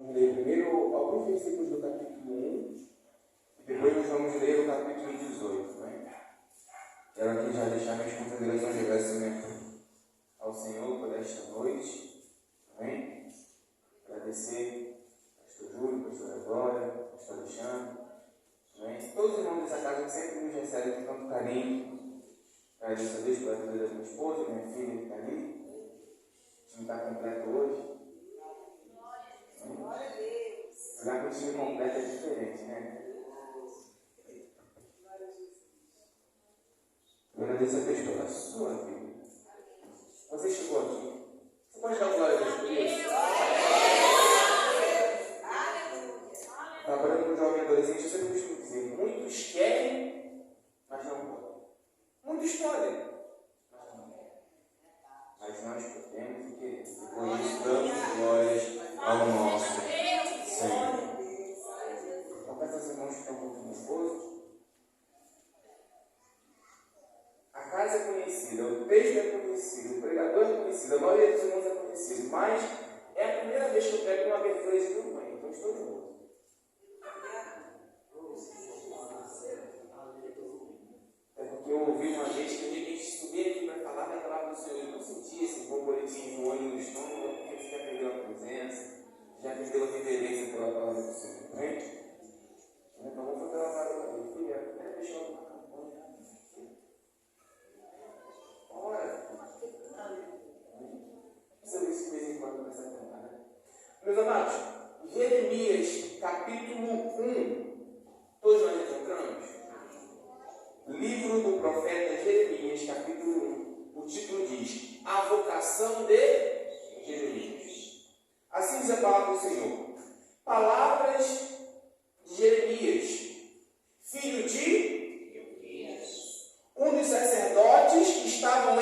Vamos ler primeiro alguns versículos do capítulo 1 e depois nós vamos ler o capítulo 18. Né? Quero aqui já deixar minhas considerações de agradecimento ao Senhor por esta noite. Amém? Agradecer ao pastor Júlio, a pastora Glória, ao pastor Alexandre, amém? Todos os irmãos dessa casa que sempre nos recebem com tanto carinho. Agradeço a Deus pela vida da minha esposa, minha filha que está ali. O time está completo hoje. Glória a Deus. Jogar com o time completo é diferente, né? Eu agradeço a Deus pela sua vida. Você chegou aqui. Você pode dar glória a Deus por isso? Trabalhando com jovem adolescente, eu sempre costumo dizer: muitos querem, mas não podem. Muitos podem, mas não querem. Mas nós podemos e queremos. E por isso damos glórias ao nosso Senhor. Confessa as irmãos que estão um pouquinho nervosos. A casa é conhecida, o texto é conhecido, o pregador é conhecido, a maioria dos irmãos é conhecido, mas é a primeira vez que eu pego uma abertura de campanha, então estou nervoso. É porque eu ouvi uma vez que de repente subi aqui para falar da palavra do Senhor, eu não senti esse borboletinho no olho no estômago, porque você já perdeu a presença, já perdeu a reverência pela palavra do Senhor, né? Então vamos fazer uma palavra aqui, filha, né? Deixa eu uma campanha. Ora, precisa ver se de vez em quando nessa campanha. Meus amados, Jeremias, capítulo 1, todos nós encontramos? Livro do profeta Jeremias, capítulo 1, o título diz: A vocação de Jeremias. Assim diz a palavra do Senhor. Palavras de Jeremias, filho de um dos sacerdotes que estavam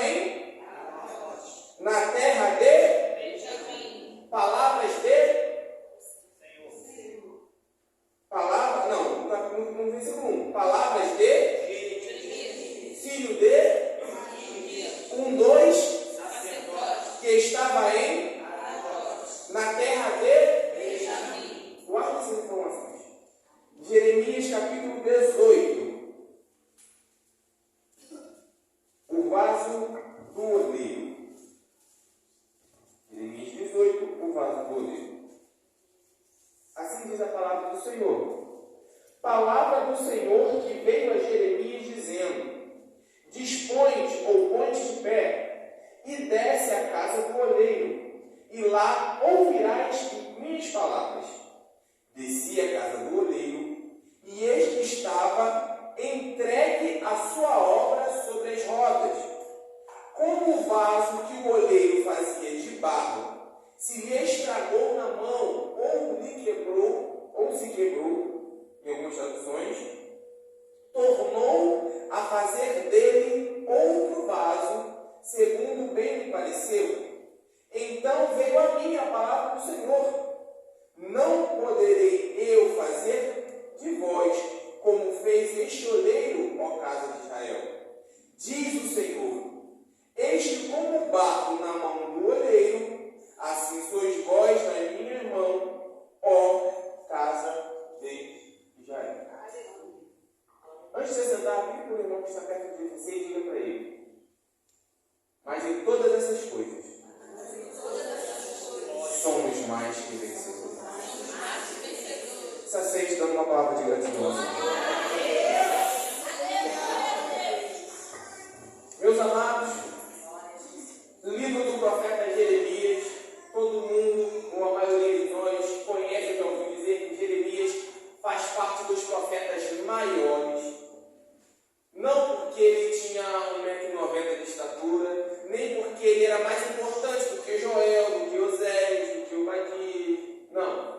na terra de palavras de palavra, não, no versículo 1, palavras de filho de um dos sacerdotes que estava na terra de guarda essas informações. Jeremias capítulo 18, o vaso do oleiro. Jeremias 18, o vaso do oleiro. Assim diz a palavra do Senhor. Palavra do Senhor que veio a Jeremias dizendo: Dispõe-te ou põe-te de pé e desce à casa do oleiro, e lá ouvirás minhas palavras. Desci à casa do oleiro, e eis que estava entregue a sua obra sobre as rodas. Como o vaso que o oleiro fazia de barro se lhe estragou na mão, ou lhe quebrou, ou se quebrou, em algumas traduções, tornou a fazer dele outro vaso, segundo bem lhe pareceu. Então veio a mim a palavra do Senhor: Não poderei eu fazer de vós como fez este oleiro, ó casa de Israel. Diz o Senhor: Eis que como barro na mão do oleiro, assim sois vós na minha mão, ó casa de Israel. Antes de você sentar, fique para o irmão que está perto de você e diga para ele: Mas em todas essas coisas, somos mais que vencedores. Se aceite dando uma palavra de gratidão ao Senhor. Meus amados, livro do profeta Jeremias, todo mundo, ou a maioria de nós, conhece, já ouviu dizer que Jeremias faz parte dos profetas maiores. Não porque ele tinha 1,90 m de estatura, nem porque ele era mais importante do que Joel, do que Oséias, do que Obadias. Não.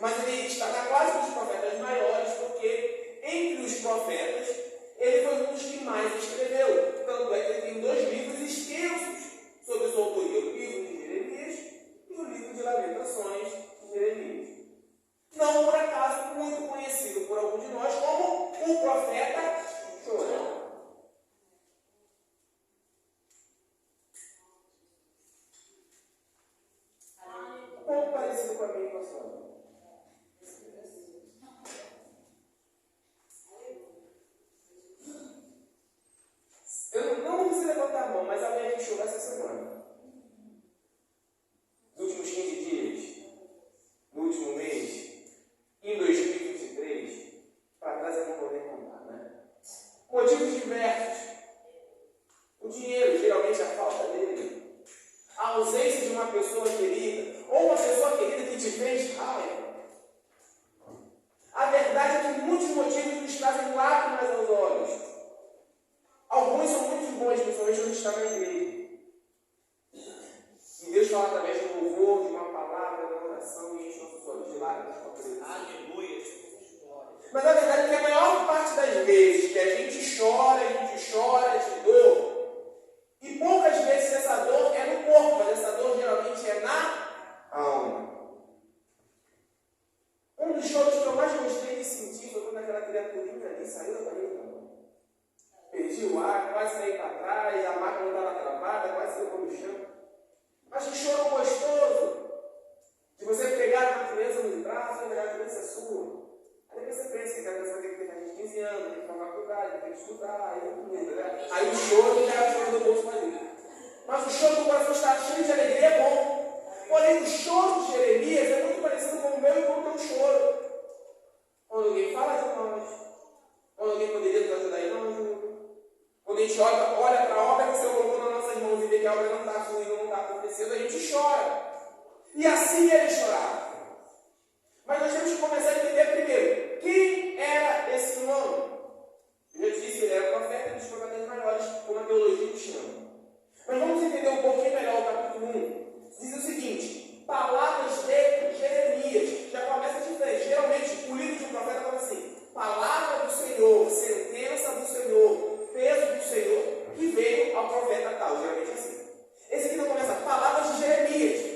Mas ele está na classe dos profetas maiores porque, entre os profetas, ele foi um dos que mais escreveu. Tanto é que ele tem 2 livros extensos sobre sua autoria: o livro de Jeremias e o livro de Lamentações de Jeremias. Não por acaso muito conhecido por alguns de nós como o profeta Joel. Um pouco parecido com a minha pastora. está na igreja. E Deus fala através de um louvor, de uma palavra, de uma oração, e enche nossos olhos de lágrimas com a presença. Aleluia! Mas na verdade, que a maior parte das vezes que a gente chora de dor, e poucas vezes essa dor é no corpo, mas essa dor geralmente é na alma. Um dos choros que eu mais gostei de sentir foi quando aquela criaturinha ali saiu da barriga. Perdi o ar, quase saí para trás, a máquina não estava travada, quase saiu no chão. Mas que choro gostoso de você pegar a natureza nos braços e pegar a natureza é sua. Aí você pensa que a criança vai ter que ter 15 anos, tem que ir para a faculdade, tem que estudar, aí o choro já é o choro do bolso para dentro. Mas o choro do coração está cheio de alegria, é bom. Porém, o choro de Jeremias é muito parecido com o meu e com o teu choro. Quando alguém fala de nós, quando alguém poderia nos ajudar e não ajuda. Quando a gente olha para a obra que o Senhor colocou nas nossas mãos e vê que a obra não está fluindo, não está acontecendo, a gente chora. E assim ele chorava. Mas nós temos que começar a entender primeiro, quem era esse homem? Eu já disse que ele era profeta dos profetas maiores, como a teologia o chama. Mas vamos entender um pouquinho melhor o capítulo 1. Diz o seguinte, palavras de Jeremias. Já começa diferente. Geralmente, o livro de um profeta fala assim, palavra do Senhor, sentença do Senhor, peso do Senhor, que veio ao profeta tal. Geralmente é assim. Esse aqui não começa, palavras de Jeremias.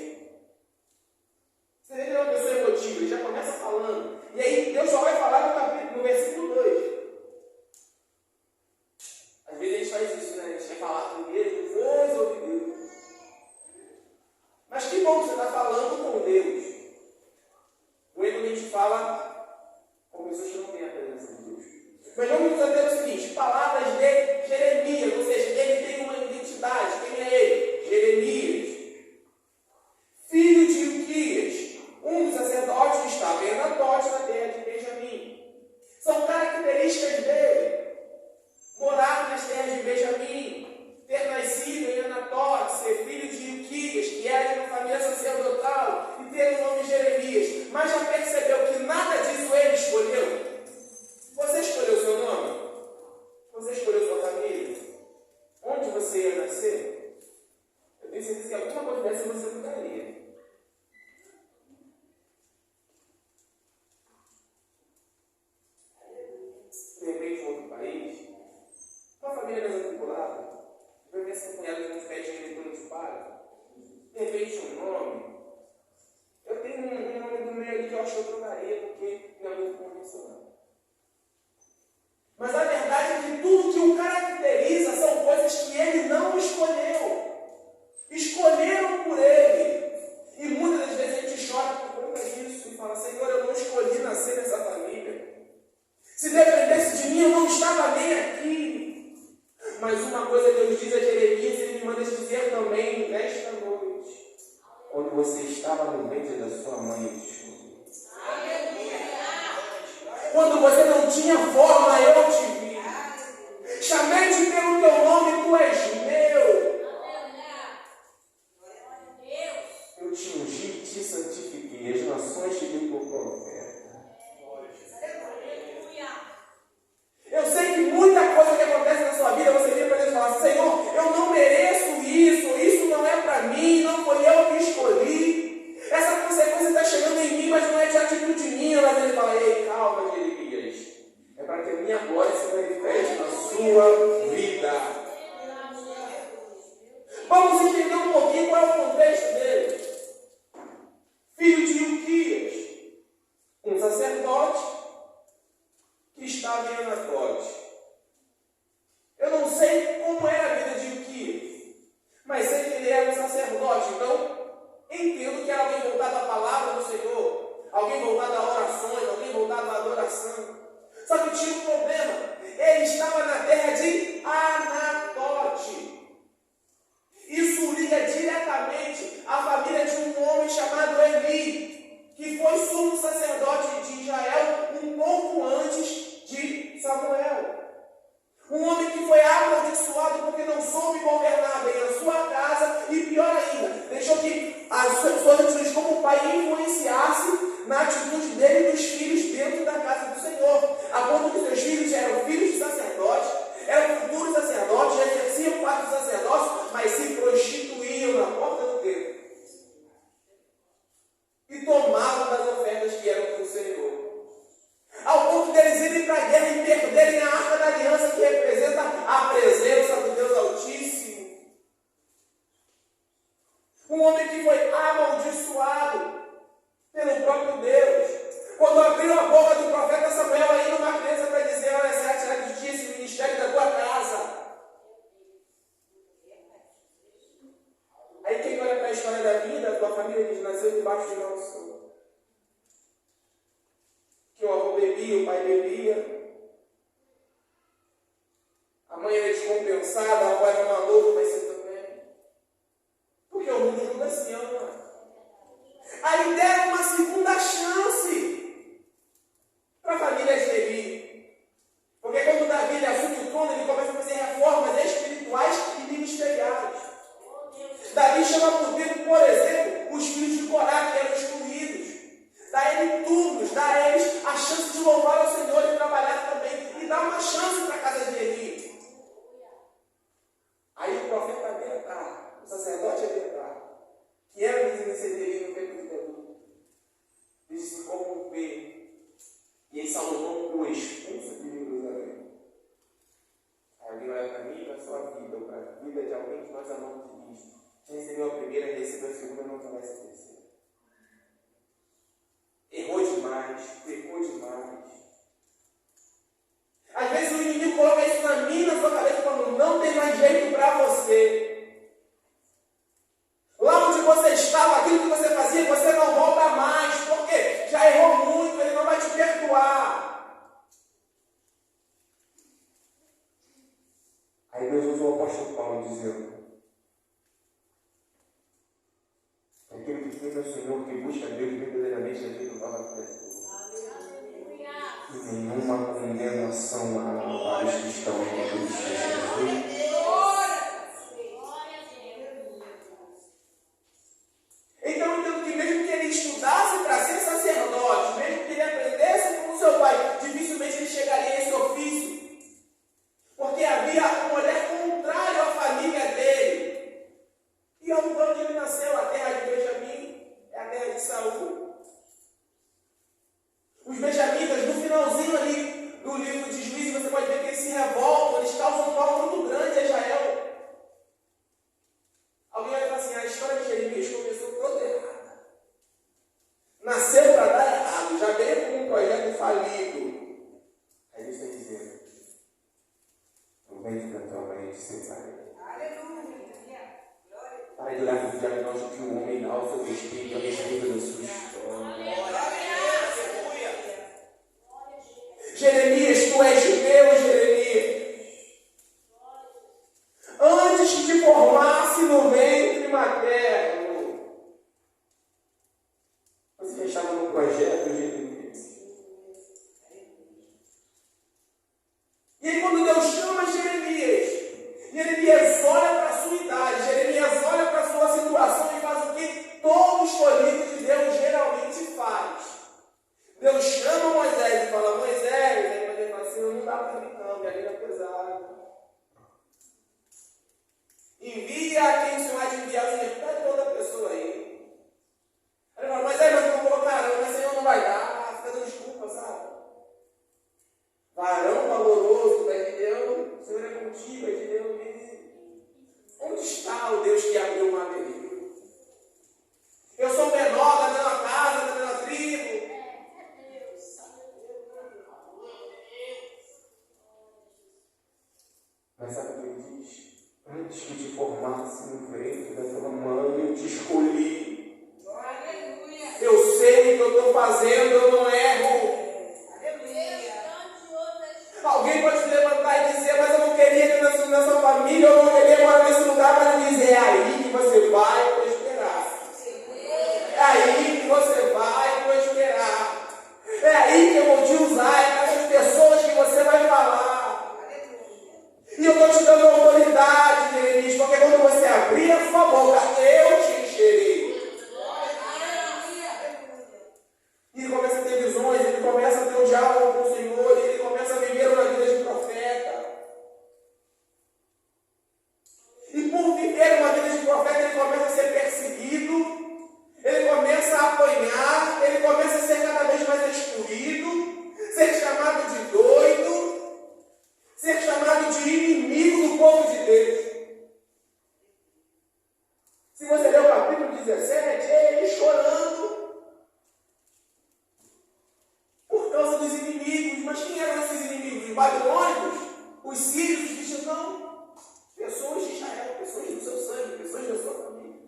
Você vê que ele é uma pessoa emotiva, ele já começa falando. E aí, Deus só vai falar no versículo 2. Às vezes a gente faz isso, né? A gente quer falar primeiro, depois ouvir Deus. Mas que bom que você está falando com Deus. Quando a gente fala com pessoas que não têm a presença de Deus. Mas vamos entender o seguinte, palavras de Jeremias, ou seja, ele tem uma identidade. Quem é ele? Jeremias. Filho de Ilquias, um dos sacerdotes que estava em Anatote, na terra de Benjamim. São características dele. Morar nas terras de Benjamim, ter nascido em Anatote, ser filho de Ilquias, que era de uma família sacerdotal, e ter o nome Jeremias. Mas já percebeu que nada disso ele escolheu? Você escolheu o seu nome? Você escolheu sua família? Onde você ia nascer? Eu tenho certeza que alguma coisa dessa você mudaria. De repente, em outro país, uma família desatribulada, de repente, ser cunhado de uns pés de leitura de pai, de repente, um nome. Eu tenho um nome do meio ali que eu acho que eu trocaria, porque não é muito convencional. Mas a verdade é que tudo que o caracteriza são coisas que ele não escolheu. Escolheram por ele. E muitas das vezes a gente chora por conta disso e fala, Senhor, eu não escolhi nascer nessa família. Se dependesse de mim, eu não estava nem aqui. Mas uma coisa Deus diz a Jeremias, ele me manda dizer também nesta noite. Quando você estava no ventre da sua mãe, eu te escolhi. Quando você não tinha forma, eu te vi. Chamei-te pelo teu nome, tu és meu. Eu te ungi, te santifiquei, as nações te dei por profeta. Eu sei que muita coisa que acontece na sua vida, você vira para Deus e fala, Senhor, eu não mereço isso não é para mim, não foi eu que escolhi. Essa consequência está chegando em mim, mas não é de atitude minha. Mas ele fala, ei, calma, Jeremias. É para que a minha glória se manifeste na sua vida. Vamos entender um pouquinho qual é o contexto dele. Filho de Ilquias, um sacerdote que estava em Anatote. Eu não sei como era a vida de Ilquias, mas sei que ele era um sacerdote, então entendo que era alguém voltado à palavra do Senhor, alguém voltado a orações, alguém voltado à adoração. Só que tinha um problema, ele estava na terra de Anatote. Isso liga diretamente à família de um homem chamado Eli, que foi sumo sacerdote de Israel um pouco antes de Samuel. Um homem que foi amaldiçoado porque não soube governar bem a sua casa e, pior ainda, deixou que as suas atitudes como pai influenciassem na atitude dele e dos filhos dentro da casa do Senhor. A ponto que seus filhos eram filhos de sacerdotes, eram futuros sacerdotes, já exerciam parte do sacerdócio a boca do profeta Samuel aí numa criança para dizer, olha, será que tinha esse ministério da tua casa? Aí quem olha para a história da vida, a tua família diz, nasceu debaixo de maldição. Que o avô bebia, o pai bebia. A mãe era descompensada, a avó era maluca, vai ser também. Porque o mundo julga assim, ó. Aí deram uma segunda chance para a família de Levi. Porque quando Davi assume o trono, ele começa a fazer reformas espirituais e ministeriais. Davi chama por dedo, por exemplo, os filhos de Corá, que eram excluídos. Dá eles turnos, dá a eles a chance de louvar ao Senhor e trabalhar também. E dá uma chance para a casa de Levi. Aí o profeta Abiatar, o sacerdote Abiatar, que era o descendente no tempo de Davi, disse se corromper. E aí Salomão o expulsa de Jerusalém. Aí alguém olha para mim, para a sua vida, ou para a vida de alguém que nós amamos de Cristo. Quem recebeu a primeira, recebeu a segunda, não começa a terceira. Errou demais, pecou demais. Às vezes o inimigo coloca isso na minha, na sua cabeça, falando, não tem mais jeito para você. Lá onde você estava, aquilo que você fazia, você não volta mais. Por quê? Já errou muito, ele não vai te perdoar. Aí Deus usou o apóstolo Paulo dizendo, aquele que teme ao Senhor, que busca Deus verdadeiramente, a vida nova criatura. E nenhuma condenação há para os que estão em Cristo Jesus. Então, eu entendo que mesmo que ele estudasse para ser sacerdote, mesmo que ele aprendesse como seu pai, dificilmente ele chegaria a esse ofício. Porque havia uma mulher contrária à família dele. E onde ele nasceu, a terra de Benjamim, é a terra de Saul. Os benjamitas, no finalzinho ali do livro de Juízes, você pode ver que eles se revoltam, eles causam um mal muito grande a Israel. Alguém vai falar assim, a história de Jeremias começou toda errada. Nasceu para dar errado, já veio com um projeto falido. Aí Deus está dizendo, o vento da tua mãe te separe. Para de olhar para o diagnóstico que o homem dá o seu respeito a respeito da sua história. Jeremias, tu és meu, Jeremias. Antes que te formasse no ventre materno, você já estava no projeto, Jeremias. E aí quando Deus chama Jeremias olha para a sua idade, Jeremias olha para a sua situação e faz o que todo escolhido de Deus geralmente faz. Deus chama Moisés e fala, Moisés, aí Moisés fala assim, não dá para mim não, minha vida é pesada. Envia a quem o Senhor há de enviar, o Senhor pede para outra pessoa aí. Aí ele fala, Moisés, mas não colocaram, mas o Senhor não vai dar, fica dando desculpa, sabe? Varão valoroso, vai de Deus, o Senhor é contigo, vai de Deus. Onde está o Deus que abriu o mar vermelho? Eu sou menor da mesma casa, da mesma tribo. Mas sabe o que ele diz? Antes que te formasse no ventre da tua mãe, eu te escolhi. Eu sei o que eu estou fazendo, eu não erro. Alguém pode se levantar e dizer, mas eu não queria ter nascido nessa família, eu não queria morar nesse lugar, mas ele diz, é aí que você vai prosperar. É aí que você vai prosperar. É aí que eu vou te usar, é para essas pessoas que você vai falar. E eu estou te dando autoridade, Jeremias, porque quando você abrir a sua boca, eu te encherei. E causa dos inimigos. Mas quem eram esses inimigos? Os babilônicos? Os sírios? Os bichos? Não. Pessoas de Israel, pessoas do seu sangue, pessoas da sua família.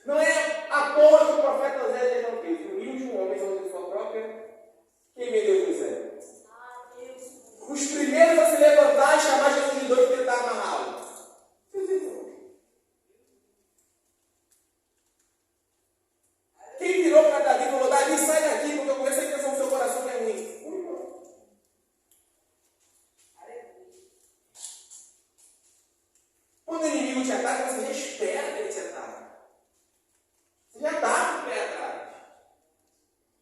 Não é à toa que o profeta Oséias não fez. Uniu de um homem de sua própria. Quem vendeu José? Os primeiros a se levantar e chamar Jesus de doido e tentar amarrá-lo. Quem virou para Davi e falou: Davi, sai daqui, porque eu comecei a pensar no seu coração que é ruim. Quando o inimigo te ataca, você já espera que ele te ataque. Você já está com o pé atrás.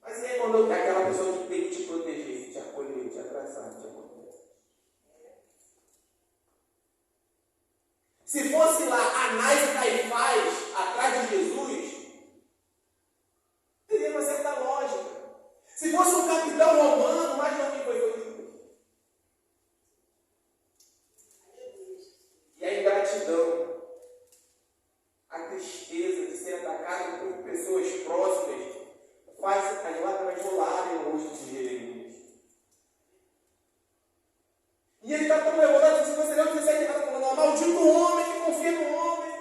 Mas é quando aquela pessoa que tem que te proteger, te acolher, te abraçar, te acolher. Se fosse lá Anás e Caifás atrás de Jesus, teria uma certa lógica. Se fosse um capitão romano, mas não quem foi Judas. E a ingratidão, a tristeza de ser atacado por pessoas próximas, faz as lágrimas rolarem no rosto de Jeremias. E ele está tão revoltado, se você leu o 17, ele está falando: maldito o homem que confia no homem,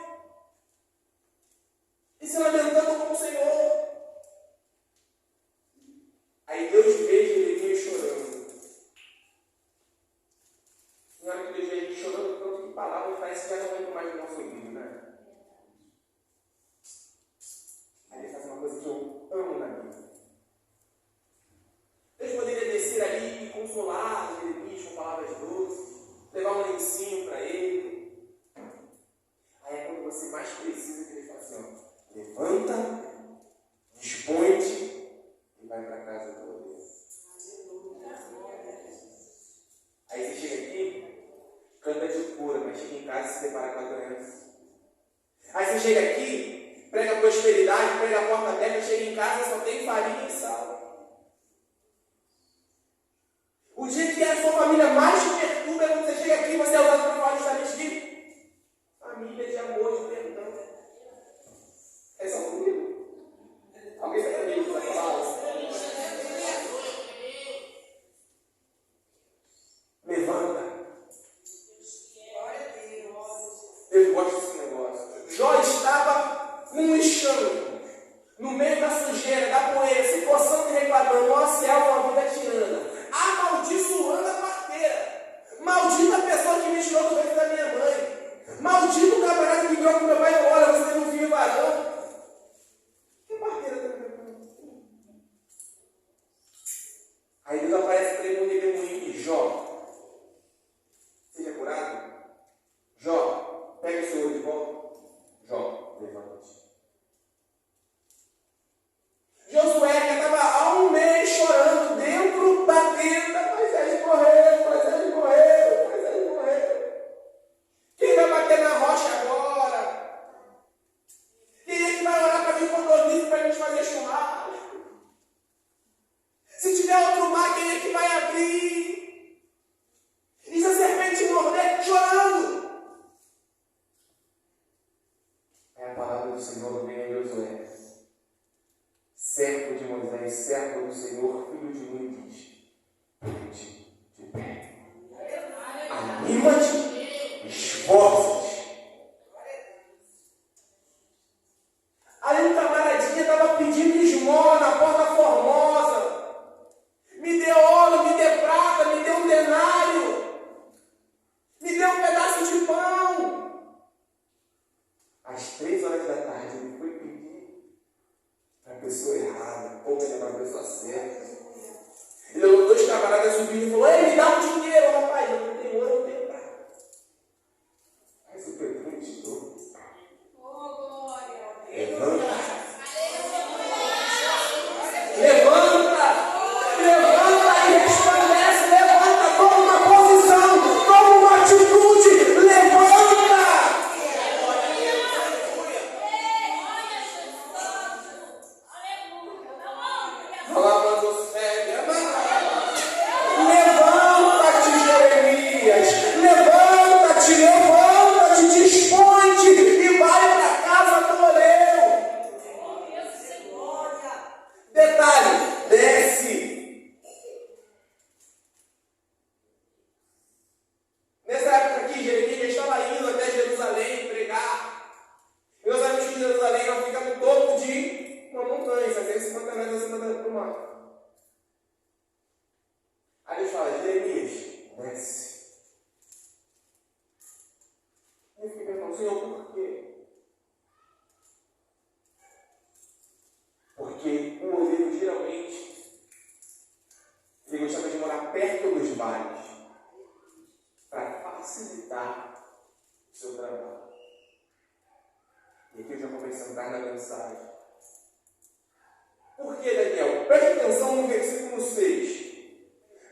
e se lamentando com o Senhor. Aí Deus vê Jeremias chorando. Na hora que Deus vê ele chorando, tanto que palavras parece que já não vem mais do nosso ouvido, né? Aí ele faz uma coisa que eu amo na vida. Deus poderia descer ali e consolar Jeremias com palavras doces, levar um lencinho para ele. Aí é quando você mais precisa que ele fala assim: ó, levanta, dispõe-te e vai para casa do Deus. Aí você chega aqui, canta de cura, mas chega em casa e se depara com a doença. Aí você chega aqui, prega prosperidade, prega a porta aberta, chega em casa e só tem farinha e sal. O dia que a sua família mais te perturba é quando você chega aqui e você é usado para falar justamente de família, de amor, de perdão. É só comigo? Alguém está comigo para falar? Levanta. Eu gosto desse negócio. Jó estava num enxame, no meio da sujeira, da poeira, se coçando e reclamando: ó céu, uma vida tirana. Amaldiçoando a parteira. Maldita a pessoa que me tirou do ventre da minha mãe. Maldito o camarada que virou para o meu pai e falou: olha, você tem um filho varão. Que parteira tem? Aí Deus aparece para ele no redemoinho de Jó. Seja curado. Jó, pega o seu olho de volta. Jó, levante. Josué, que estava há um mês chorando dentro da tenda: Moisés morreu, Moisés morreu, Moisés morreu. Quem vai bater na rocha agora? Quem é que vai orar para mim codorniz para a gente fazer churrasco? Se tiver outro mar, quem é que vai abrir? E se a serpente morder, chorando? É a palavra do Senhor vem a Josué, servo de Moisés, servo do Senhor, filho de Nun, diz: ponte de pé, anima-te, esforça-te. Aí um camaradinha estava pedindo esmola na Porta Formosa: me dê ouro, me dê prata, me dê um denário, me dê um pedaço de pão. Às 3 horas da tarde ele foi pedir para a pessoa errada, ou melhor, para a pessoa certa. Ele olhou 2 camaradas subindo e falou: ei, me dá um dinheiro, rapaz. Eu não tenho ouro, eu não tenho prata. Mas o Pedro te dou. Levanta. Levanta e resplandece. Levanta, toma uma posição, toma uma atitude. Levanta. Fala para você, levanta. nota. Aí Deus fala, Jeremias, desce. Eu fiquei pensando, Senhor, por quê? Porque um oleiro geralmente ele gostava de morar perto dos vales para facilitar o seu trabalho. E aqui eu já comecei a entrar na mensagem. Por que, Daniel? Preste atenção no versículo 6.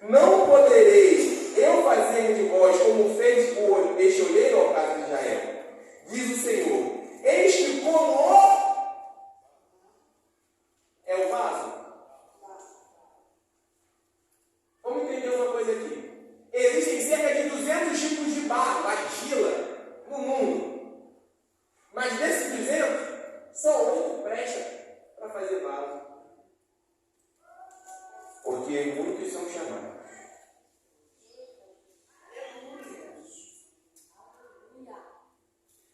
Não poderei eu fazer de vós como fez este oleiro ao casa de Israel. Diz o Senhor, eis que como é o vaso. Vamos entender uma coisa aqui. Existem cerca de 200 tipos de barro, argila, no mundo. Mas desses 200, só 8 presta para fazer vaso. Porque muitos são chamados.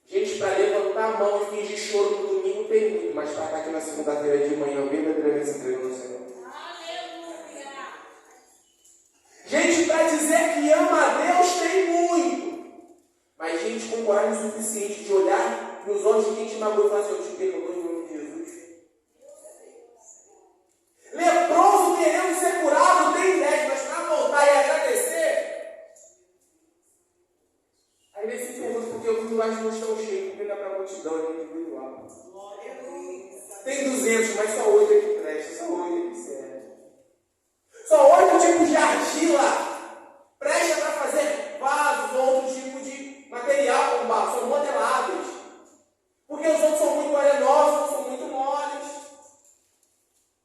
Gente, para levantar a mão e fingir choro no domingo tem muito, mas para estar aqui na segunda-feira de manhã, verdadeiramente se entregando no Senhor. Gente, para dizer que ama a Deus tem muito, mas gente com coragem suficiente de olhar nos olhos de quem te magoou e falar assim, eu te perdoo em nome de Jesus. Leproso querendo ser curado tem 10, mas para voltar e agradecer, aí ele se pergunta porque os lugares não estão cheios, porque dá para a multidão individual. Tem 200, mas só 8 é que presta, só 8 é que serve. Só 8 tipos de argila presta para fazer vasos ou outro tipo de material com barro, são modeláveis. Porque os outros são muito arenosos, são muito moles.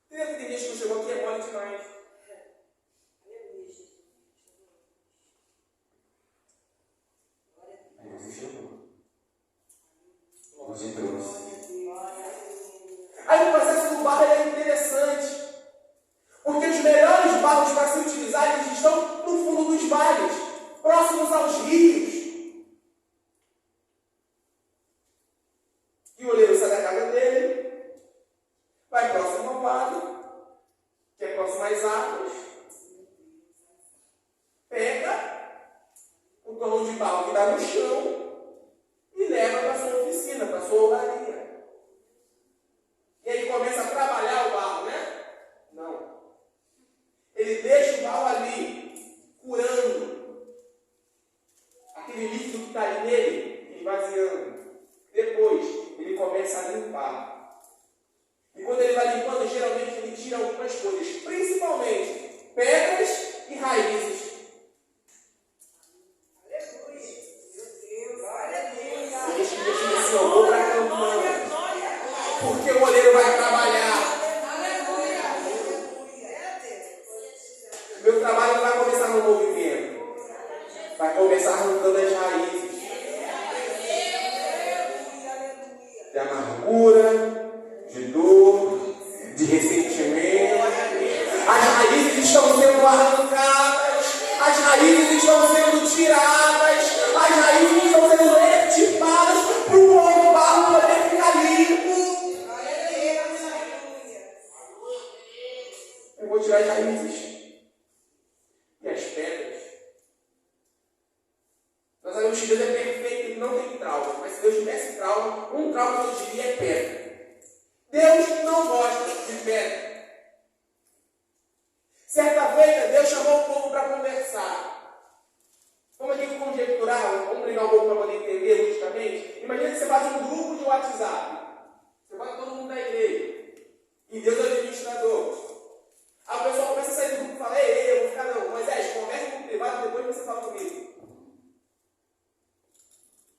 Tem gente que não chegou aqui, é mole demais. Aí você chegou. Você trouxe. Aí o processo do barro é interessante. Porque os melhores barros para se utilizar, eles estão no fundo dos vales, próximos aos rios. E o oleiro sai da casa dele, vai próximo ao vale, que é próximo às águas, pega o torno de barro que está no chão e leva para a sua oficina, para a sua olaria. E aí começa a trabalhar o barro, né? Não. Ele deixa o barro ali, curando aquele líquido que está ali nele, esvaziando. Depois, ele começa a limpar. E quando ele vai limpando, geralmente ele tira algumas coisas, principalmente pedras e raízes. Aleluia! Meu Deus, aleluia! Deixa eu vou para a campanha. Porque o oleiro vai trabalhar. Meu trabalho não vai começar no movimento. Vai começar arrancando as raízes. De amargura, de dor, de ressentimento. As raízes estão sendo arrancadas. As raízes estão sendo tiradas. As raízes estão sendo retipadas para o novo barro poder ficar limpo. Eu vou tirar as raízes. E as pedras. Nós sabemos que Deus é perfeito, ele não tem trauma. Mas se Deus tivesse trauma, um trauma que eu diria é pedra. Deus não gosta de pedra. Certa feita, Deus chamou o povo para conversar. Vamos aqui conjecturar, vamos brigar um pouco para poder entender logicamente. Imagina que você faz um grupo de WhatsApp. Você bota todo mundo da igreja. E Deus é o administrador. A pessoa começa a sair do grupo e fala, ei, eu vou ficar não. Moisés, conversa no privado, depois você fala comigo.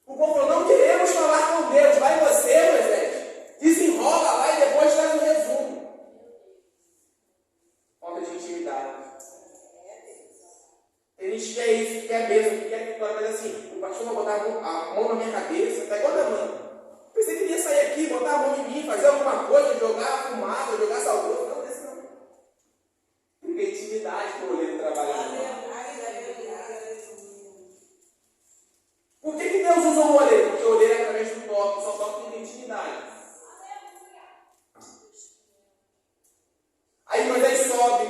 O povo falou, não queremos falar com Deus. Vai você, Moisés. Desenrola lá e depois traz um resumo. Falta de intimidade. Tem gente que é isso, que quer mesmo, que quer vitória, mas assim, o pastor vai botar a mão na minha cabeça, tá igual da mãe. Pensei que ele ia sair aqui, botar a mão em mim, fazer alguma coisa, jogar fumaça, jogar saudoso. Não, desse não. Porque intimidade para o oleiro trabalhar. Por que Deus usou o oleiro? Porque o oleiro é através do toque, só toque tem intimidade. Aí Moisés sobe,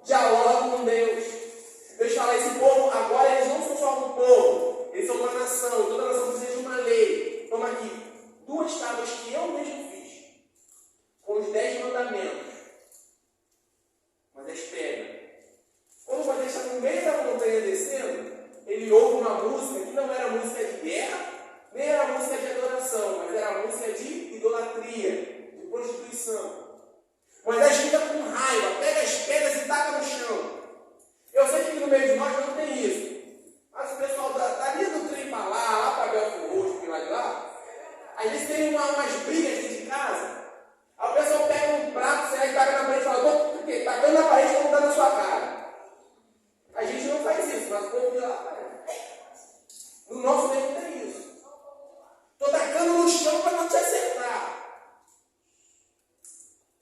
dialoga com Deus. Deus fala, esse povo, agora eles não são só um povo, eles são uma nação, toda nação precisa de uma lei. Toma aqui, 2 tábuas que eu mesmo fiz, com os 10 mandamentos. Moisés pega. Quando Moisés está no meio da montanha descendo, ele ouve uma música que não era música de guerra, nem era música de adoração, mas era música de idolatria, de prostituição. Moisés fica com raiva, pega as pedras e taca no chão. Eu sei que no meio de nós não tem isso. Mas o pessoal dali do trem para lá para Belfort Roxo, que lá de lá, às vezes tem umas brigas dentro de casa. Aí o pessoal pega um prato, você taca na parede e fala, por quê? Tacando na parede, vamos dar na sua cara. A gente não faz isso, mas o povo de lá faz. No nosso meio não tem isso. Estou tacando no chão para não te acertar.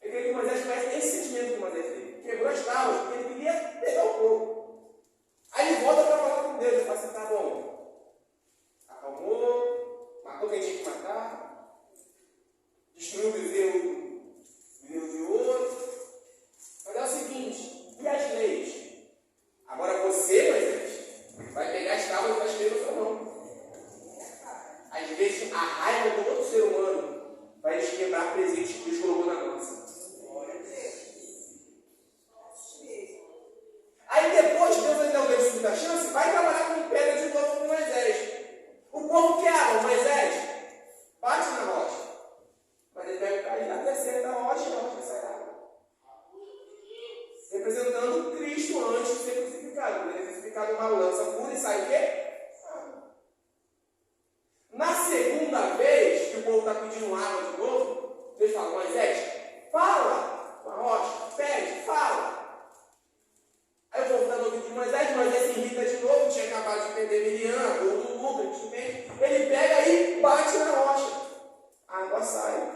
Eu creio que Moisés conhece esse sentimento que Moisés teve. Quebrou as tábuas, porque ele queria pegar o povo. Aí ele volta para falar com Deus. Ele fala assim, tá bom. Acalmou, matou quem tinha que matar, destruiu o bezerro de ouro. Mas é o seguinte, e as leis? Agora você, Moisés, vai pegar as tábuas e vai escrever na sua mão. Às vezes, a raiva do outro ser humano vai nos quebrar presente que Deus colocou na nossa. Aí depois, Deus ainda deu a segunda chance, vai trabalhar com pedra de novo com Moisés. O povo quer água, Moisés bate na rocha. Mas ele pega o cajado, acerta a rocha e a rocha sai água. Representando Cristo antes de ser crucificado. Quando ele é crucificado, uma lança pura e sai o quê? Na segunda vez que o povo está pedindo água de novo, Deus fala, Moisés, fala com a rocha, pede, fala. Aí o povo está no ouvido de Moisés se irrita de novo, tinha acabado de perder Miriam, ou do Lucas, ele pega e bate na rocha. A água sai.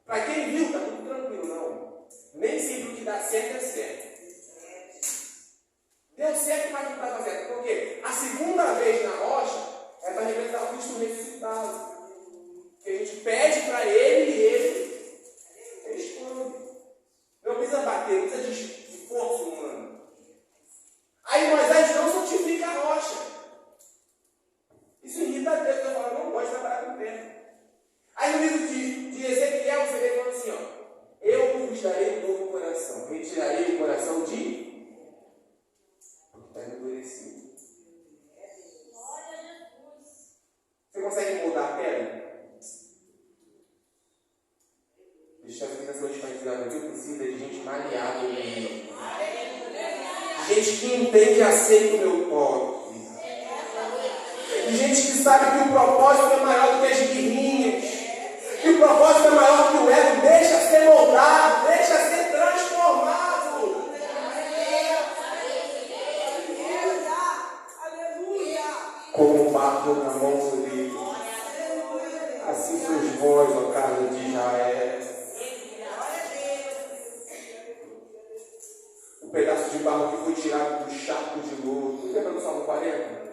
Para quem viu, está tudo tranquilo, não. Nem sempre o que dá certo é certo. Deu certo, mas não estava certo. Por quê? A segunda vez na rocha é para representar o Cristo ressuscitado. Que a gente pede para ele e ele responde. Não precisa bater, não precisa de força humana. Aí Moisés não santifica a rocha. Isso irrita a Deus, eu falo, não pode trabalhar com terra. Aí no livro de Ezequiel, você vê falando assim, ó, eu vos darei um novo coração, retirarei o coração de está endurecido. Você consegue moldar a pedra? Deixa eu ver se hoje vai dizer, eu preciso de gente maleável no mundo. Gente que entende e aceita o meu toque. E gente que sabe que o propósito é maior do que as birrinhas. Que o propósito é maior do que o ego. Deixa ser moldado, deixa ser transformado. Como um barro na mão dele. Assim sois vós, ó casa de Israel. O pedaço de barro que foi tirado do charco de lodo. Lembra do Salmo 40?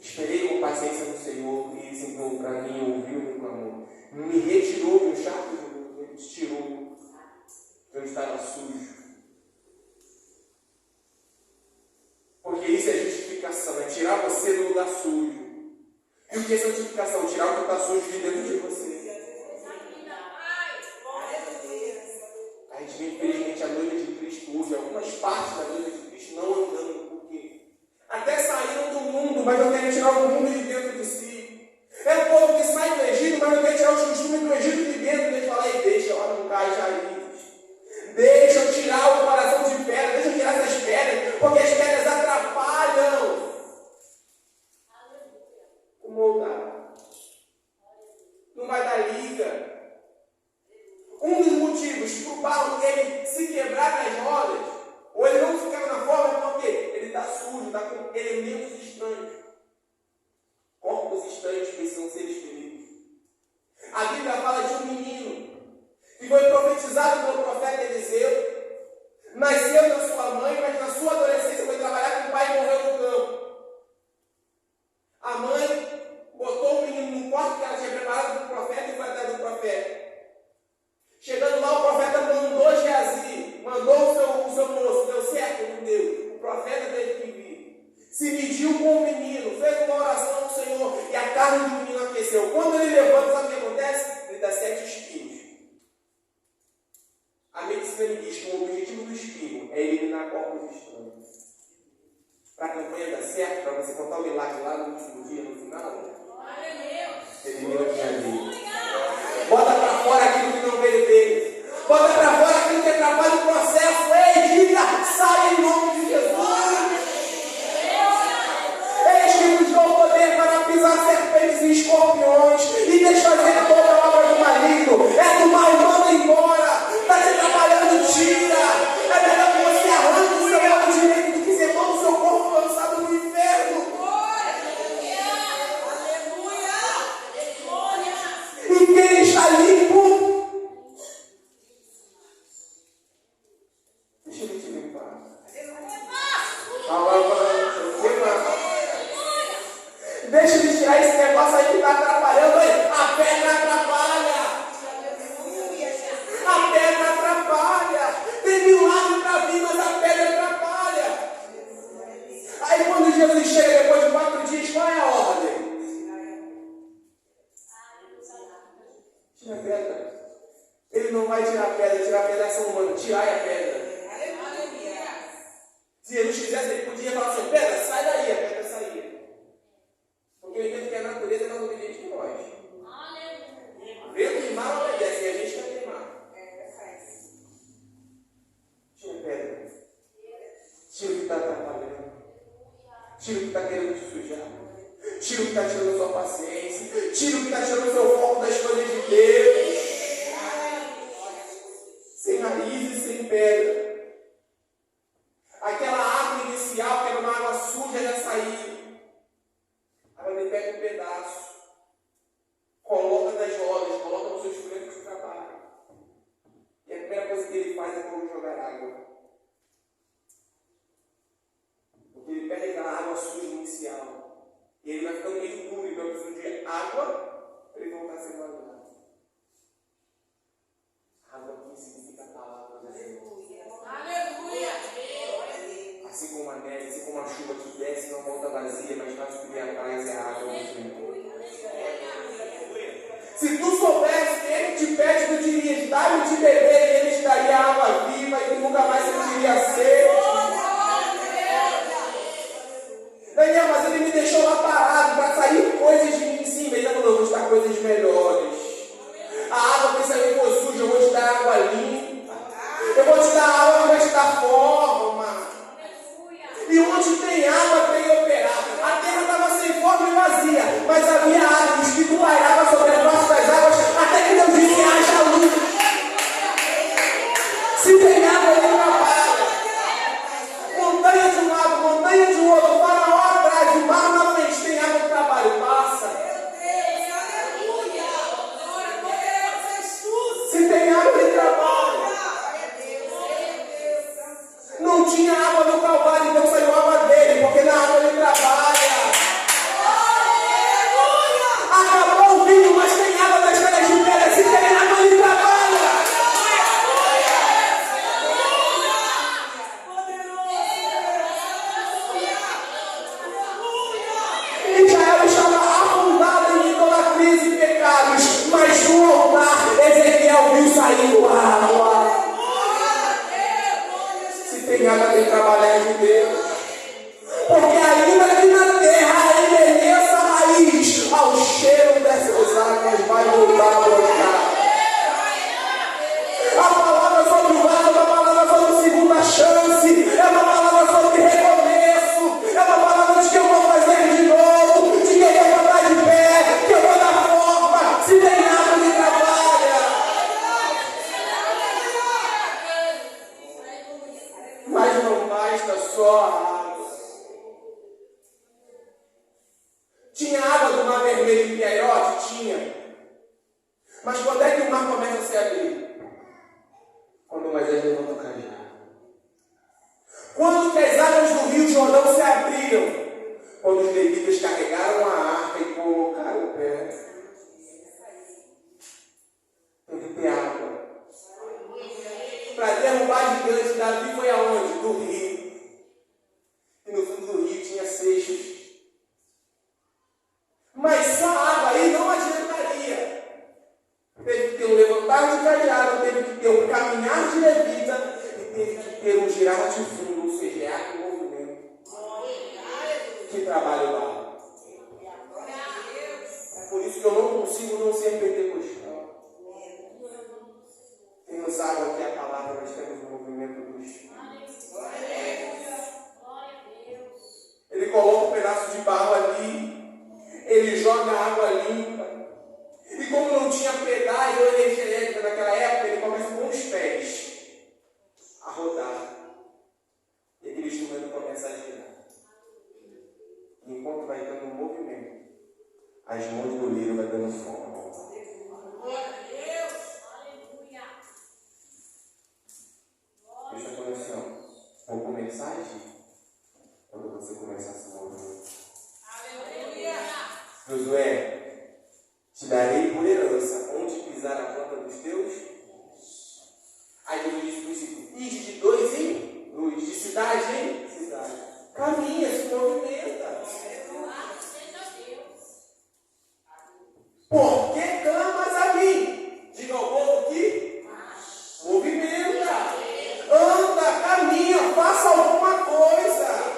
Esperei com paciência no Senhor, e se encontrou para mim, ouviu meu clamor. Me retirou do charco de lodo, me tirou. Eu estava sujo. Porque isso é justificação, é tirar você do lugar sujo. E o que é santificação? Tirar o que está sujo de dentro de você. A gente vê, infelizmente, a noiva de Cristo hoje, algumas partes da noiva de Cristo não andando. Por quê? Até saíram do mundo, mas não querem tirar o mundo de dentro de si. É o povo que sai do Egito, mas não quer tirar os costumes do Egito de dentro. Deixa eu falar, e deixa eu arrancar as raízes. Deixa eu tirar o coração de pedra, deixa eu tirar essas pedras, porque as pedras atrapalham o moldar. Não vai dar liga. Um dos motivos para o barro ele se quebrar nas rodas, ou ele não ficar na forma, é porque ele está sujo, está com elementos estranhos. Corpos estranhos precisam ser expelidos. A Bíblia fala de um menino que foi profetizado pelo profeta Eliseu, nasceu da sua mãe, mas na sua adolescência foi trabalhar com o pai e morreu no campo. A mãe botou o menino no quarto que ela tinha preparado para o profeta e foi atrás do profeta. Chegando lá, o profeta mandou Geazi, mandou o seu é eliminar corpos estranhos. Para a campanha dar certo, para você contar o milagre lá no último dia, no final, elimina o que é ali. Bota para fora aquilo que não veio dele. Bota para fora aquilo que atrapalha o processo. Ei, diga, sai em nome de Jesus. Eis que nos deu o poder para pisar serpentes e escorpiões e desfazer toda a obra do maligno. É do mal, manda embora. Está te atrapalhando, tira. É melhor que você arranque o seu lado direito do que ser todo o seu corpo lançado no inferno. E quem está limpo, deixa eu te limpar. Deixa ele tirar esse negócio aí que está atrapalhando. A pedra atrapalha. A pedra atrapalha. Tem milagre para vir, mas a pedra atrapalha. Aí quando Jesus chega depois de 4 dias, qual é a ordem? Tira a pedra. Ele não vai tirar a pedra, tirar a pedra é ação humana. Tirai a pedra. Se Jesus quisesse, ele podia falar assim: pedra, sai daí, a pedra saía. Porque eu entendo que a natureza é mais obediente que nós. Vento de mar obedece, e a gente vai queimar. Tira a pedra. Tira o que está atrapalhando. Tira o que está querendo te sujar. Tira o que está tirando a sua paciência. Tira o que está tirando o seu foco das coisas de Deus. Sem raízes, sem pedra. Aquela água inicial, que era uma água suja, já saiu. Agora ele pega um pedaço, coloca nas rodas, coloca nos seus instrumentos de trabalho. E a primeira coisa que ele faz é quando jogar água. Porque ele pega aquela água suja inicial. E ele vai ficando meio duro, então ele precisa de água para ele voltar a ser lavado. Água aqui significa a palavra do Senhor. Assim como a neve, assim como a chuva que desce, não volta vazia, mas faz subir atrás é a água do Senhor. Se tu soubesse que Ele te pede, tu dirias: dá-me de beber, e Ele te daria água viva, e tu nunca mais sentiria sede. Daniel, mas Ele me deixou lá parado para sair coisas de mim. Sim, mas Ele falou: eu vou te dar coisas melhores. A água que saiu for suja, eu vou te dar água limpa. Eu vou te dar água que vai te dar forma. E onde tem água, tem operar. A terra estava sem forma e vazia, mas havia árvores que tu pairava sobre a face das águas, até que Deus disse: haja luz. Se tem água, ele trabalha. Montanha de um lado, montanha de outro, Faraó atrás, o mar na frente, tem água de trabalho, passa. Se tem água, ele trabalha. Não tinha água no Calvário, então saiu água dele, porque na água ele trabalha. Acabou o vinho, mas tem água das pedras de pedra. Se tem água, ele trabalha. Israel estava afundado em idolatrias e pecados, mas no altar Ezequiel viu saindo água. Tem água, tem que trabalhar de Deus. Porque ainda que na terra envelheça a raiz, ao cheiro dessas águas vai voltar a brotar. A palavra sobre o vaso é uma palavra sobre segunda chance, é uma palavra sobre recomeço, é uma palavra de que eu vou fazer de novo, de que eu vou botar de pé, que eu vou dar forma. Se tem água, ele trabalha. Mas não basta só a água. Tinha água do Mar Vermelho em Piairote? Tinha. Mas quando é que o mar começa a se abrir? Quando Moisés levanta o cajado. Quando que as águas do Rio Jordão se abriram? Quando os levitas carregaram a arca e colocaram o pé. Tem que ter água. Para derrubar gigantes, Davi foi aonde? Do rio. E no fundo do rio tinha seixos. Mas só água aí não adiantaria. Teve que ter um levantar de cajado, teve que ter um caminhar de levita e teve que ter um girar de fundo, ou seja, é ato movimento que trabalha o barro. É por isso que eu não consigo não ser pentecostal. Quem não sabe aqui a palavra, nós temos o movimento do Espírito. Ele coloca um pedaço de barro ali, ele joga água limpa. E como não tinha pedais ou energia elétrica naquela época, ele começa com os pés a rodar. E aquele instrumento começa a girar. E enquanto vai dando um movimento, as mãos do lírio vai dando forma. Presta atenção. Vou começar a agir quando você começar a se mover. Josué, te darei por herança onde pisar a planta dos teus. Aí Jesus disse para os discípulos: ide de dois em dois, de cidade em cidade. Caminha, se movimenta. Por que clamas a mim? Diga ao povo que movimenta. Anda, caminha, faça alguma coisa.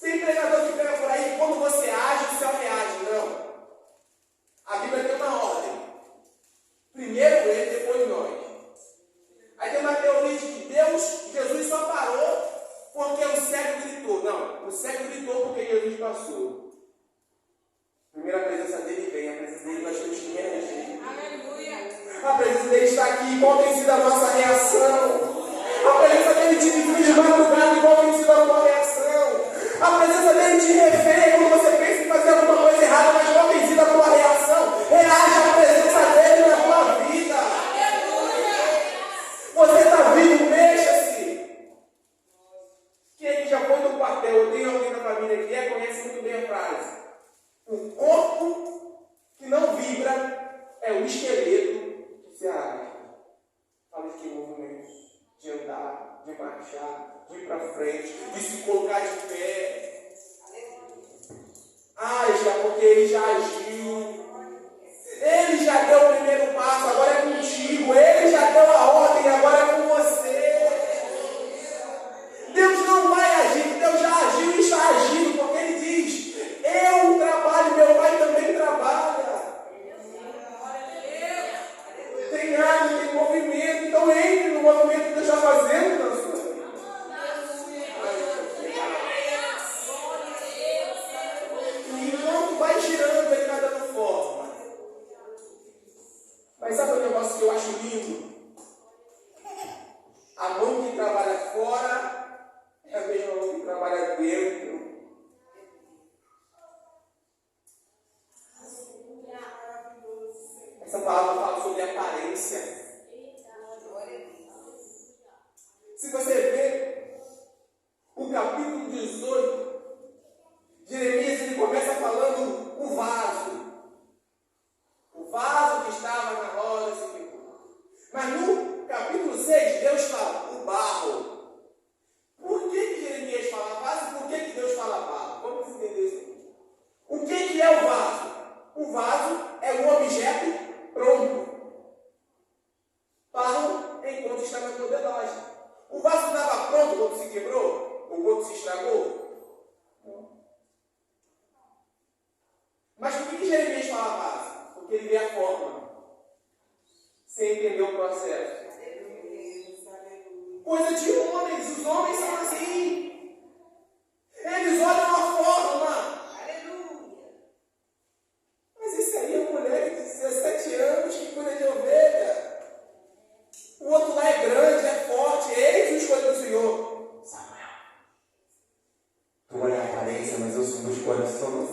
Tem pregador que pega por aí, quando você age, o céu reage. Não. A Bíblia tem uma ordem. Primeiro ele, depois nós. Aí tem uma teoria de que Jesus só parou porque o cego gritou. Não, o cego gritou porque Jesus passou. Primeiro a presença dele vem, a presença dele nós temos que reagir. A presença dele está aqui, qual tem sido a nossa reação? A presença dele te divide de madrugada, qual tem sido a tua reação? A presença dele te refreia quando você pensa em fazer alguma coisa errada, mas qual tem sido a tua reação? Reage à presença dele na tua vida. Você está vivo, mexa-se. Quem aqui já foi no quartel, eu tenho alguém da família que conhece muito bem a frase. O corpo que não vibra é o esqueleto que se arrasta. Fala de movimento, de andar, de marchar, de ir para frente, de se colocar de pé. Haja, porque ele já agiu. Ele já deu o primeiro passo, agora é contigo. Ele já deu a ordem, agora é com você. Deus não vai agir, Deus já agiu e está agindo, porque ele diz: eu trabalho, meu Pai também trabalha. Tem água, tem movimento, então entre no movimento que Deus está fazendo na sua vida. E enquanto vai girando, ele vai dando forma. Mas sabe o negócio que eu acho lindo? A mão que trabalha fora é a mesma mão que trabalha dentro. Essa palavra fala sobre aparência. Se você ver o capítulo 18, Jeremias ele começa falando o vaso. O vaso que estava na roda se quebrou. Mas no capítulo 6, Deus fala o barro. Por que Jeremias fala vaso e por que Deus fala barro? Vamos entender isso. O que é o vaso? O vaso é um objeto pronto. Barro enquanto está na modelagem. O vaso estava pronto quando se quebrou? Ou quando se estragou? Não. Mas por que Jeremias fala vaso? Porque ele vê a forma. Sem entender o processo. Coisa de homens. Os homens são assim. Eles olham a forma. Mas isso aí é uma mulher de 17 anos que cuida de ovelha. O outro lá é grande, é forte. Eis o escolho do Senhor. Samuel, tu olha a aparência, mas eu sou dos corações.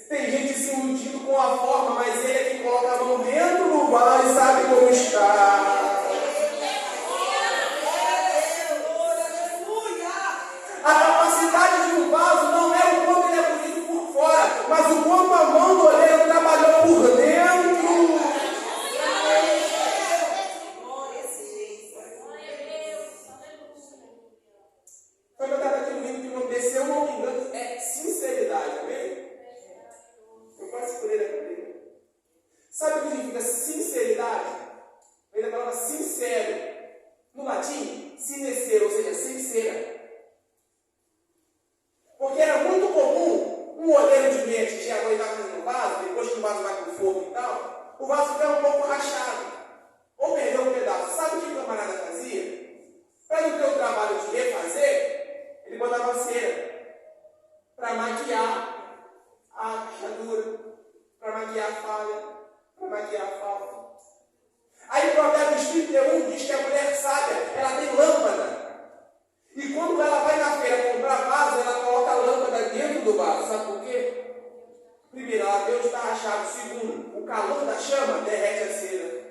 Tem gente se iludindo com a forma, mas ele é que coloca a mão dentro do vaso e sabe como está. A capacidade de um vaso não é o quanto ele é bonito por fora, mas o quanto a mão do oleiro trabalhou por dentro. Foi cantado aqui no livro que não desceu, não me engano, é sinceridade, amém? Eu quase por ele aqui. Sabe o que significa sinceridade? Vem da palavra sincero. No latim, sinecero, ou seja, sincera. Porque era muito comum um olheiro de meia que tinha água e estava fazendo vaso, depois que o vaso vai com fogo e tal, o vaso ficava um pouco rachado. Ou perdeu um pedaço. Sabe o que o camarada fazia? Para não ter o trabalho de refazer, ele botava cera para maquiar a rachadura, para maquiar a falha, para maquiar a falta. Aí o Provérbios 31 diz que a mulher sábia, ela tem lâmpada. E quando ela vai na feira comprar vaso, ela coloca a lâmpada dentro do vaso. Sabe por quê? Primeiro, ela vê onde está rachado. Segundo, o calor da chama derrete a cera.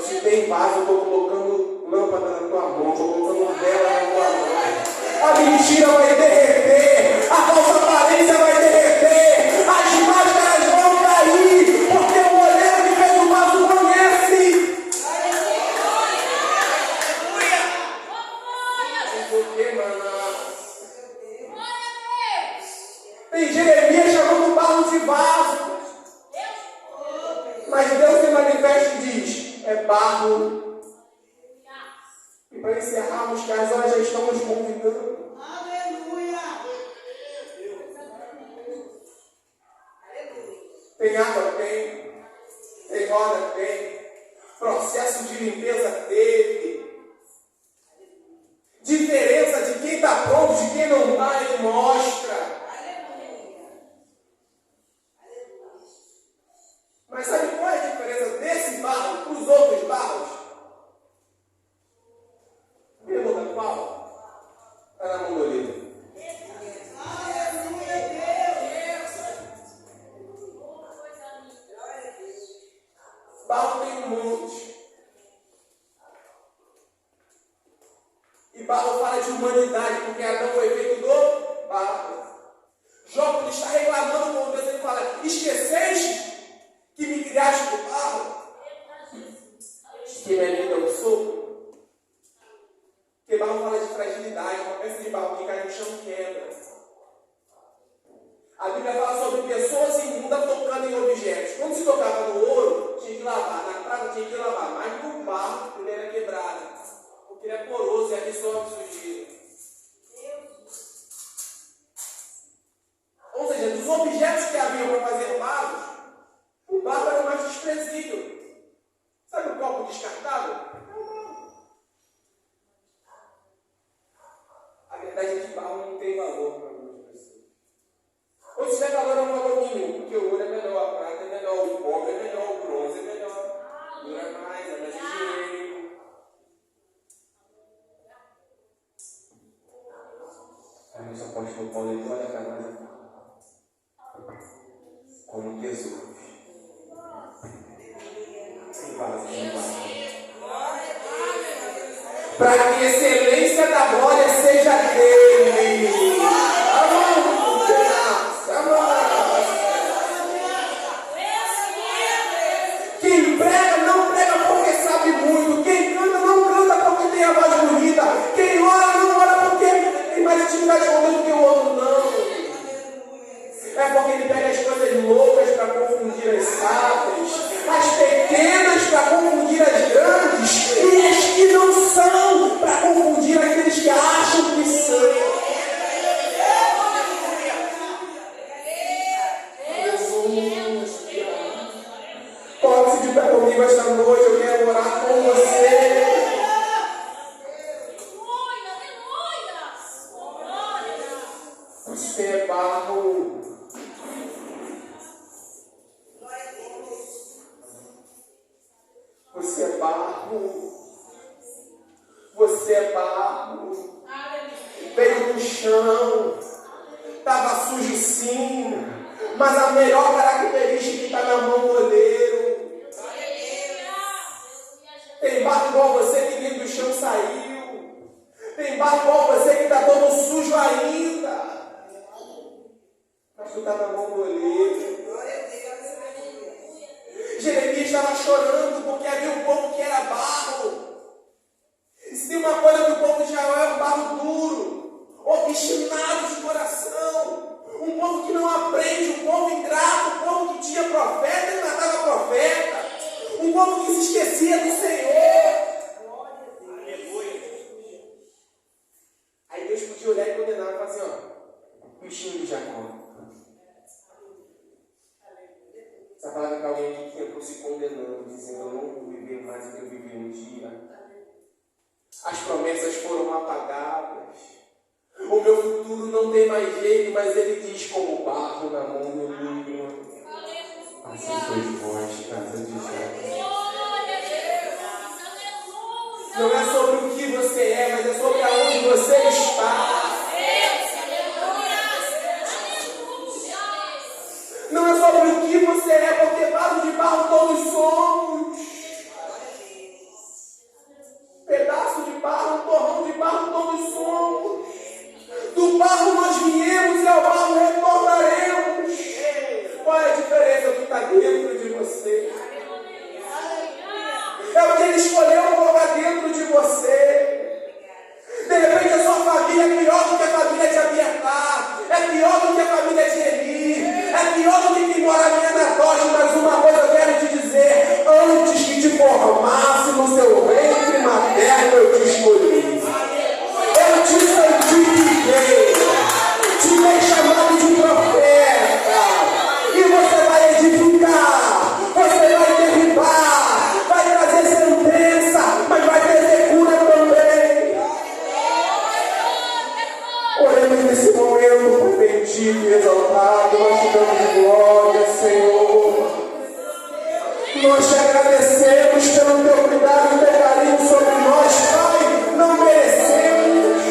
Se tem vaso, eu estou colocando lâmpada na tua mão, estou colocando vela na tua mão. A mentira vai derreter, a falsa aparência vai derreter, as máscaras vão cair, porque o olheiro que fez o vaso conhece. Tem Jeremias chamando o barro de vaso. Mas Deus se manifesta e diz: é barro. E para encerrarmos, casais, já estamos convidando. Aleluia! Tem água? Tem. Tem roda? Tem. Processo de limpeza? Teve. Diferença de quem está pronto, de quem não está, ele mostra. Mas sabe qual é a diferença desse barro para os outros barros? Pergunta qual? Está na mão do olheiro. Barro tem um monte. E barro fala de humanidade, porque Adão foi feito do barro. Jó, quando está reclamando com Deus, ele fala: esqueceste que me criaste do barro? Que minha vida é um sopro? Porque barro fala de fragilidade, uma peça de barro que cai no chão quebra. A Bíblia fala sobre pessoas imundas tocando em objetos. Quando se tocava no ouro, tinha que lavar, na prata tinha que lavar, mas no barro ele era quebrado, porque ele é poroso e absorve sujeira. Ou seja, dos objetos que haviam para fazer vasos, o barro era o mais desprezível. Sabe o copo descartável? A verdade é que barro não tem valor para muitas pessoas. Ou se tiver valor, é um valor mínimo, porque o ouro é melhor, a prata é melhor, o cobre é melhor, o bronze é melhor, dura mais, é mais higiênico. Aí nosso apóstolo Paulo, ele olha para nós como Jesus. Para que a excelência da glória seja dele. Quem prega não prega porque sabe muito. Quem canta não canta porque tem a voz bonita. Quem ora não ora porque tem mais intimidade com Deus do que o outro, não. É porque ele pega as coisas loucas para confundir as sábias, as pequenas para confundir as grandes, e as que não são para confundir aqueles que acham que são. Pode se de pé comigo esta noite, eu quero orar com você. Você é barro. Você é barro. Você é barro. Veio do chão. Estava sujo sim. Mas a melhor característica está na mão do olheiro. Tem barro igual você que veio do chão saiu. Tem barro igual você que está todo sujo ainda. Mas tu está na mão do olheiro. Jeremias estava chorando porque havia um povo que era barro. E se tem uma coisa que o povo de Israel é um barro duro, obstinado de coração, um povo que não aprende, um povo ingrato, um povo tinha profeta e matava profeta. Um povo que se esquecia do Senhor. Aí Deus podia olhar e condenar e falar assim, ó, bichinho de Jacó. Essa palavra que alguém aqui que entrou se condenando, dizendo, eu não vou viver mais o que eu vivi um dia. As promessas foram apagadas. O meu futuro não tem mais jeito, mas ele diz como barro na mão do livro. Assim sois vós, casa de Israel. Não é sobre o que você é, mas é sobre aonde você está. Não é sobre o que você é, porque vaso de barro todos somos. Pedaço de barro, torrão de barro todos somos. Do barro nós viemos e ao barro retornaremos. Qual é a diferença do que está dentro de você? É o que ele escolheu colocar dentro de você. De repente a sua família é pior do que a família de Abiatar. É pior do que a família de Eli. É pior do que quem morava em Anatote. Mas uma coisa eu quero te dizer. Antes que te formasse no seu ventre materno, eu te escolhi. Eu te santifiquei. Te dei chamado de profeta. E você vai edificar. Você vai derribar. Vai trazer sentença. Mas vai trazer cura também. Oremos nesse momento, Pai bendito e exaltado. Nós te damos glória, Senhor. Nós te agradecemos pelo teu cuidado e teu carinho sobre nós, Pai. Não merecemos,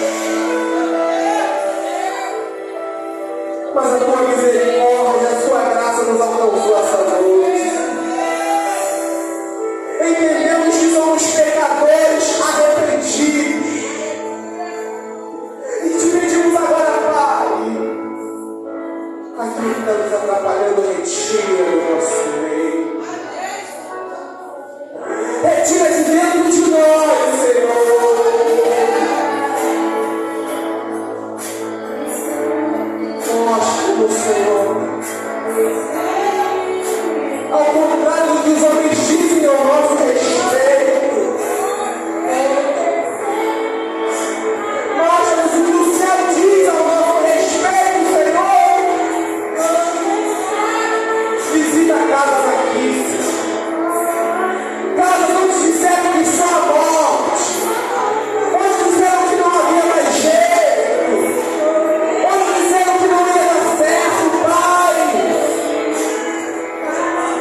mas a tua misericórdia, a sua graça nos alcançou essa noite. Entendemos que somos pecadores arrependidos. E te pedimos agora, Pai, aquilo que está nos atrapalhando, retira do nosso meio. Retira de dentro de nós, Senhor. Mostra o Senhor. Ao contrário do que os homens dizem ao nosso respeito. Mostra-nos o que o céu diz ao nosso respeito, Senhor. Visita casas aqui, Senhor. Casas onde disseram que só a morte, onde disseram que não havia mais jeito, onde disseram que não ia dar certo, Pai.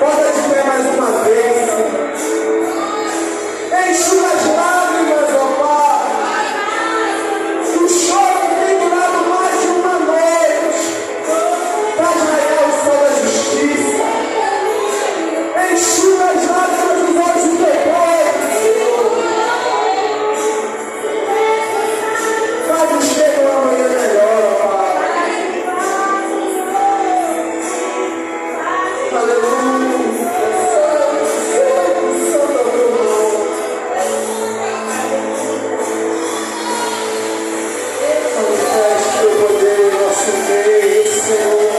Bota de pé mais uma vez. Enxuga as lágrimas, ó Pai. O choro tem durado mais de uma noite. Faz raiar o sol da justiça. Enxuga as lágrimas dos olhos do teu povo, Senhor. Faz-nos ter uma manhã melhor, Pai. Aleluia. Santo é o teu nome. Manifeste teu poder em nosso meio, Senhor.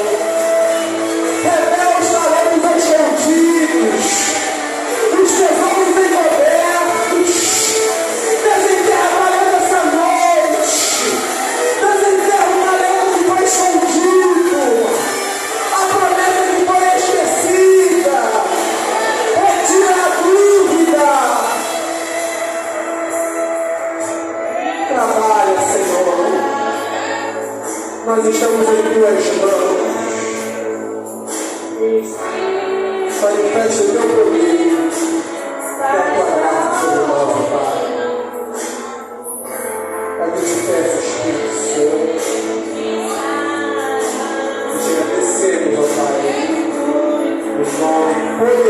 Revela os talentos escondidos, os tesouros encobertos. Desenterra o talento essa noite. Desenterra o talento que foi escondido. A promessa que foi esquecida. Retira a dúvida. Trabalha, Senhor. Nós estamos em tuas mãos. Manifeste o teu poder e a tua graça sobre nós, Pai. Pai, que te peço, Espírito Santo. E te agradecemos, ó Pai, no nome poderoso